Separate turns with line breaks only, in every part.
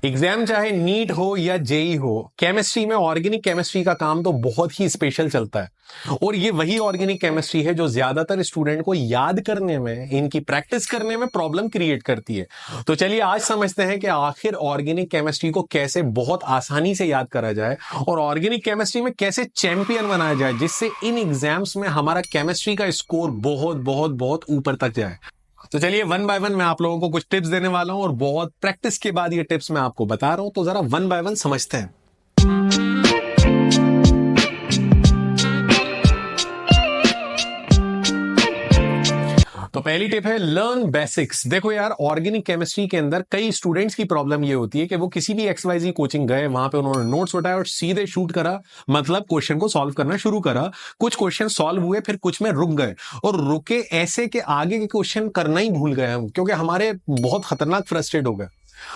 Exam चाहे NEET हो या जेई हो, केमिस्ट्री में ऑर्गेनिक केमिस्ट्री का काम तो बहुत ही स्पेशल चलता है। और ये वही ऑर्गेनिक केमिस्ट्री है जो ज्यादातर स्टूडेंट को याद करने में, इनकी प्रैक्टिस करने में प्रॉब्लम क्रिएट करती है। तो चलिए आज समझते हैं कि आखिर ऑर्गेनिक केमिस्ट्री को कैसे बहुत आसानी से याद करा जाए और ऑर्गेनिक केमिस्ट्री में कैसे चैंपियन बनाया जाए, जिससे इन एग्जाम्स में हमारा केमिस्ट्री का स्कोर बहुत बहुत बहुत ऊपर तक जाए। तो चलिए वन बाय वन मैं आप लोगों को कुछ टिप्स देने वाला हूं और बहुत प्रैक्टिस के बाद ये टिप्स मैं आपको बता रहा हूं, तो जरा वन बाय वन समझते हैं। तो पहली टिप है लर्न बेसिक्स। देखो यार, ऑर्गेनिक केमिस्ट्री के अंदर कई स्टूडेंट्स की प्रॉब्लम ये होती है कि वो किसी भी एक्सवाईजी कोचिंग गए, वहां पे उन्होंने नोट्स उठाया और सीधे शूट करा, मतलब क्वेश्चन को सॉल्व करना शुरू करा। कुछ क्वेश्चन सॉल्व हुए, फिर कुछ में रुक गए और रुके ऐसे के आगे के क्वेश्चन करना ही भूल गए हम, क्योंकि हमारे बहुत खतरनाक फ्रस्ट्रेट हो गए।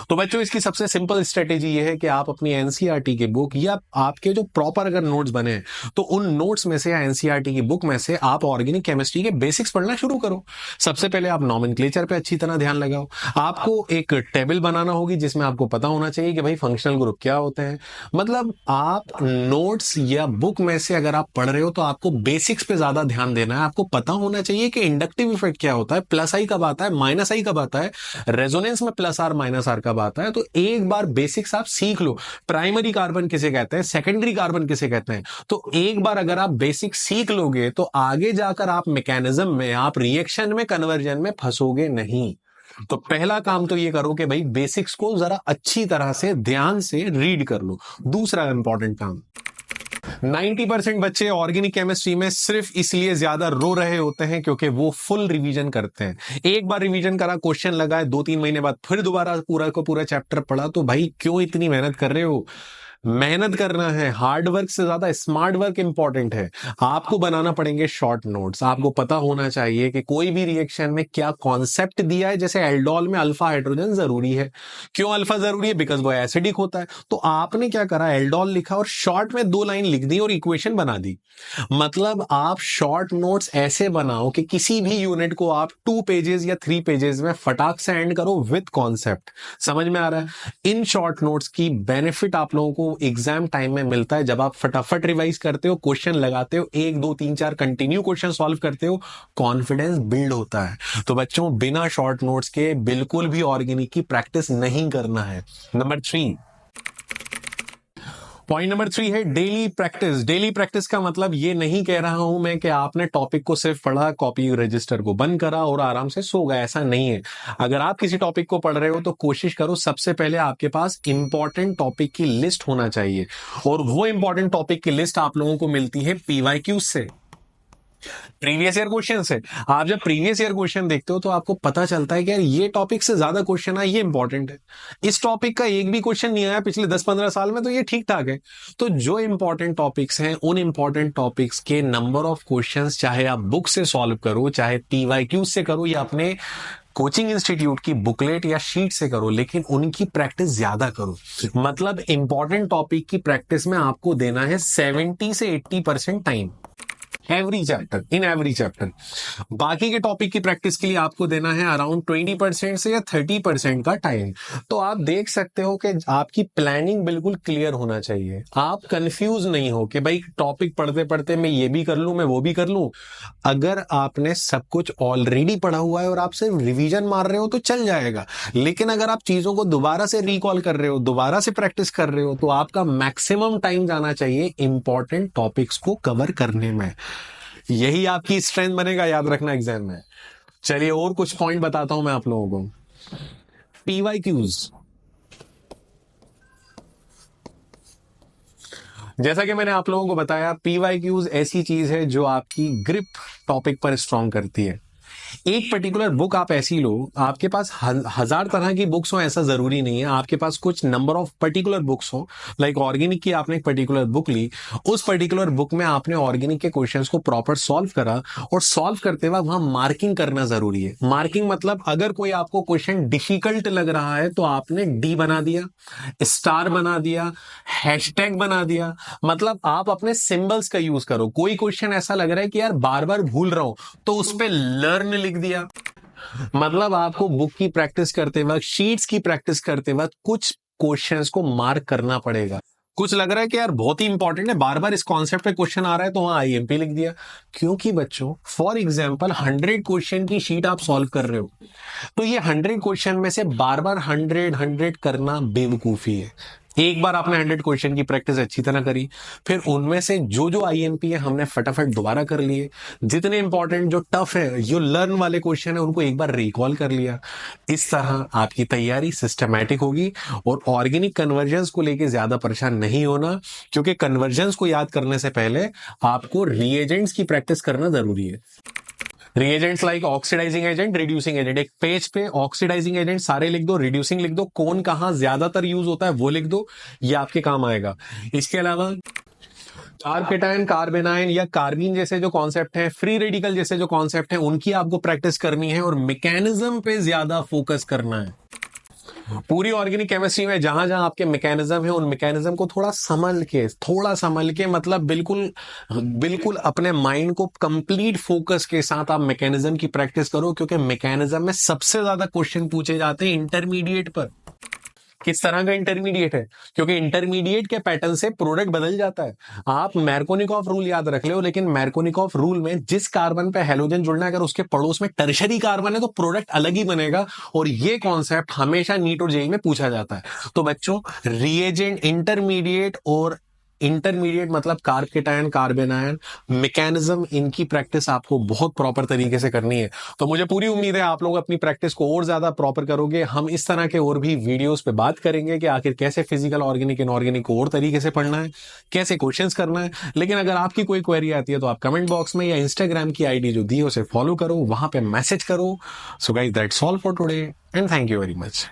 तो बच्चों, इसकी सबसे सिंपल स्ट्रेटेजी ये है कि आप अपनी एनसीईआरटी की बुक या आपके जो प्रॉपर अगर नोट्स बने तो उन नोट्स में से या एनसीईआरटी की बुक में से आप ऑर्गेनिक केमिस्ट्री के बेसिक्स पढ़ना शुरू करो। सबसे पहले आप नॉमेनक्लेचर पे अच्छी तरह ध्यान लगाओ। आपको एक टेबल बनाना होगी जिसमें आपको पता होना चाहिए कि भाई फंक्शनल ग्रुप क्या होते हैं। मतलब आप नोट्स या बुक में से अगर आप पढ़ रहे हो तो आपको बेसिक्स पे ज्यादा ध्यान देना है। आपको पता होना चाहिए कि इंडक्टिव इफेक्ट क्या होता है, प्लस आई कब आता है, माइनस आई कब आता है, रेजोनेंस में प्लस आर माइनस आर कब आता है। तो एक बार बेसिक्स आप सीख लो, प्राइमरी कार्बन किसे कहते हैं, सेकेंडरी कार्बन किसे कहते हैं। तो एक बार अगर आप बेसिक सीख लोगे तो आगे जाकर आप मैकेनिज्म में, आप रिएक्शन में, कन्वर्जन में फंसोगे नहीं। तो पहला काम तो ये करो कि भाई बेसिक्स को जरा अच्छी तरह से ध्यान से रीड कर लो। दूसरा इंपॉर्टेंट काम, 90% बच्चे ऑर्गेनिक केमिस्ट्री में सिर्फ इसलिए ज्यादा रो रहे होते हैं क्योंकि वो फुल रिवीजन करते हैं। एक बार रिवीजन करा, क्वेश्चन लगाए, 2-3 महीने बाद फिर दोबारा पूरा को पूरा चैप्टर पढ़ा। तो भाई क्यों इतनी मेहनत कर रहे हो? मेहनत करना है, हार्ड वर्क से ज्यादा स्मार्ट वर्क इंपॉर्टेंट है। आपको बनाना पड़ेंगे शॉर्ट नोट्स। आपको पता होना चाहिए कि कोई भी रिएक्शन में क्या कॉन्सेप्ट दिया है। जैसे एल्डोल में अल्फा हाइड्रोजन जरूरी है। क्यों अल्फा जरूरी है? बिकॉज वो एसिडिक होता है। तो आपने क्या करा, एल्डोल लिखा और शॉर्ट में 2 लाइन लिख दी और इक्वेशन बना दी। मतलब आप शॉर्ट नोट्स ऐसे बनाओ कि किसी भी यूनिट को आप 2 पेजेस या 3 पेजेस में फटाक से एंड करो विद कॉन्सेप्ट। समझ में आ रहा है? इन शॉर्ट नोट्स की बेनिफिट आप लोगों को एग्जाम टाइम में मिलता है जब आप फटाफट रिवाइज करते हो, क्वेश्चन लगाते हो, 1 2 3 4 कंटिन्यू क्वेश्चन सॉल्व करते हो, कॉन्फिडेंस बिल्ड होता है। तो बच्चों, बिना शॉर्ट नोट्स के बिल्कुल भी ऑर्गेनिक की प्रैक्टिस नहीं करना है। पॉइंट नंबर 3 है डेली प्रैक्टिस। डेली प्रैक्टिस का मतलब ये नहीं कह रहा हूं मैं कि आपने टॉपिक को सिर्फ पढ़ा, कॉपी रजिस्टर को बंद करा और आराम से सो गए। ऐसा नहीं है। अगर आप किसी टॉपिक को पढ़ रहे हो तो कोशिश करो सबसे पहले आपके पास इंपॉर्टेंट टॉपिक की लिस्ट होना चाहिए। और वो इंपॉर्टेंट टॉपिक की लिस्ट आप लोगों को मिलती है पीवाईक्यू से, प्रीवियस ईयर क्वेश्चन से। आप जब प्रीवियस ईयर क्वेश्चन देखते हो तो आपको पता चलता है कि यार ये टॉपिक से ज्यादा क्वेश्चन है, ये इंपॉर्टेंट है। इस टॉपिक का एक भी क्वेश्चन नहीं आया पिछले 10-15 साल में, तो ये ठीक ठाक है। तो जो इंपॉर्टेंट टॉपिक्स हैं, उन इंपॉर्टेंट टॉपिक्स के नंबर ऑफ क्वेश्चंस चाहे आप बुक से सॉल्व करो, चाहे पीवाईक्यू से करो या अपने कोचिंग इंस्टीट्यूट की बुकलेट या शीट से करो, लेकिन उनकी प्रैक्टिस ज्यादा करो। मतलब इंपॉर्टेंट टॉपिक की प्रैक्टिस में आपको देना है 70 से 80% time every chapter, in every chapter. बाकी के टॉपिक की प्रैक्टिस के लिए आपको देना है अराउंड 20% से या 30% का टाइम। तो आप देख सकते हो कि आपकी प्लानिंग बिल्कुल क्लियर होना चाहिए। आप कंफ्यूज नहीं हो कि भाई टॉपिक पढ़ते पढ़ते मैं ये भी कर लूं, मैं वो भी कर लूं। अगर आपने सब कुछ ऑलरेडी पढ़ा हुआ है और आप सिर्फ रिवीजन मार रहे हो तो चल जाएगा। लेकिन अगर आप चीजों को दोबारा से रिकॉल कर रहे हो, दोबारा से प्रैक्टिस कर रहे हो, तो आपका मैक्सिमम टाइम जाना चाहिए इंपॉर्टेंट टॉपिक्स को कवर करने में। यही आपकी स्ट्रेंथ बनेगा, याद रखना एग्जाम में। चलिए और कुछ पॉइंट बताता हूं मैं आप लोगों को। पीवाईक्यूज, जैसा कि मैंने आप लोगों को बताया, पीवाईक्यूज ऐसी चीज है जो आपकी ग्रिप टॉपिक पर स्ट्रांग करती है। एक पर्टिकुलर बुक आप ऐसी लो, आपके पास 1000 तरह की बुक्स हो ऐसा जरूरी नहीं है। आपके पास कुछ नंबर ऑफ पर्टिकुलर बुक्स हो। लाइक ऑर्गेनिक की आपने एक पर्टिकुलर बुक ली, उस पर्टिकुलर बुक में आपने ऑर्गेनिक के क्वेश्चंस को प्रॉपर सॉल्व करा और सॉल्व करते वक्त वहां मार्किंग करना जरूरी है। मार्किंग मतलब अगर कोई आपको क्वेश्चन डिफिकल्ट लग रहा है तो आपने डी बना दिया, स्टार बना दिया, हैशटैग बना दिया। मतलब आप अपने सिंबल्स का यूज करो। कोई क्वेश्चन ऐसा लग रहा है कि यार बार बार भूल रहा हूं, तो उस पर लर्न लिख दिया। मतलब आपको बुक की प्रैक्टिस करते वक्त, शीट्स की प्रैक्टिस करते वक्त कुछ क्वेश्चंस को मार्क करना पड़ेगा। कुछ लग रहा है कि यार बहुत ही इंपॉर्टेंट है, बार बार इस कॉन्सेप्ट पे क्वेश्चन आ रहा है तो वहां आईएमपी लिख दिया। क्योंकि बच्चों फॉर एग्जांपल 100 क्वेश्चन की शीट आप सॉल्व कर रहे हो, तो ये 100 क्वेश्चन में से बार बार 100 करना बेवकूफी है। एक बार आपने 100 क्वेश्चन की प्रैक्टिस अच्छी तरह करी, फिर उनमें से जो जो आईएमपी है हमने फटाफट दोबारा कर लिए। जितने इंपॉर्टेंट जो टफ है, जो लर्न वाले क्वेश्चन है, उनको एक बार रिकॉल कर लिया। इस तरह आपकी तैयारी सिस्टमैटिक होगी और ऑर्गेनिक कन्वर्जेंस को लेके ज्यादा परेशान नहीं होना, क्योंकि कन्वर्जेंस को याद करने से पहले आपको रिएजेंट्स की प्रैक्टिस करना जरूरी है। Reagents like oxidizing agent, reducing agent. एक पेज पे ऑक्सीडाइजिंग एजेंट सारे लिख दो, रिड्यूसिंग लिख दो, कौन कहां ज्यादातर यूज होता है वो लिख दो, ये आपके काम आएगा। इसके अलावा कार्बकेटायन, कार्बेनाइन या कार्बीन जैसे जो कॉन्सेप्ट है, फ्री रेडिकल जैसे जो कॉन्सेप्ट है, उनकी आपको प्रैक्टिस करनी है और मैकेनिज्म पे ज्यादा फोकस करना है। पूरी ऑर्गेनिक केमिस्ट्री में जहां जहां आपके मैकेनिज्म है, उन मैकेनिज्म को थोड़ा संभल के मतलब बिल्कुल बिल्कुल अपने माइंड को कंप्लीट फोकस के साथ आप मैकेनिज्म की प्रैक्टिस करो, क्योंकि मैकेनिज्म में सबसे ज्यादा क्वेश्चन पूछे जाते हैं इंटरमीडिएट पर। किस तरह का इंटरमीडिएट है, क्योंकि इंटरमीडिएट के पैटर्न से प्रोडक्ट बदल जाता है। आप मैर्कोनिकॉफ रूल याद रख ले, लेकिन मैर्कोनिकॉफ रूल में जिस कार्बन पे हेलोजन जुड़ना है, अगर उसके पड़ोस में टर्शरी कार्बन है तो प्रोडक्ट अलग ही बनेगा। और ये कॉन्सेप्ट हमेशा नीट और जेईई में पूछा जाता है। तो बच्चों रिएजेंट, इंटरमीडिएट और इंटरमीडिएट मतलब कार्बकेटायन, कार्बेनायन, मैकेनिज्म, इनकी प्रैक्टिस आपको बहुत प्रॉपर तरीके से करनी है। तो मुझे पूरी उम्मीद है आप लोग अपनी प्रैक्टिस को और ज्यादा प्रॉपर करोगे। हम इस तरह के और भी वीडियोस पे बात करेंगे कि आखिर कैसे फिजिकल, ऑर्गेनिक, इनऑर्गेनिक को और तरीके से पढ़ना है, कैसे क्वेश्चंस करना है। लेकिन अगर आपकी कोई क्वेरी आती है तो आप कमेंट बॉक्स में या इंस्टाग्राम की आईडी जो दी है उसे फॉलो करो, वहां पे मैसेज करो। So guys that's all for today and thank you very much.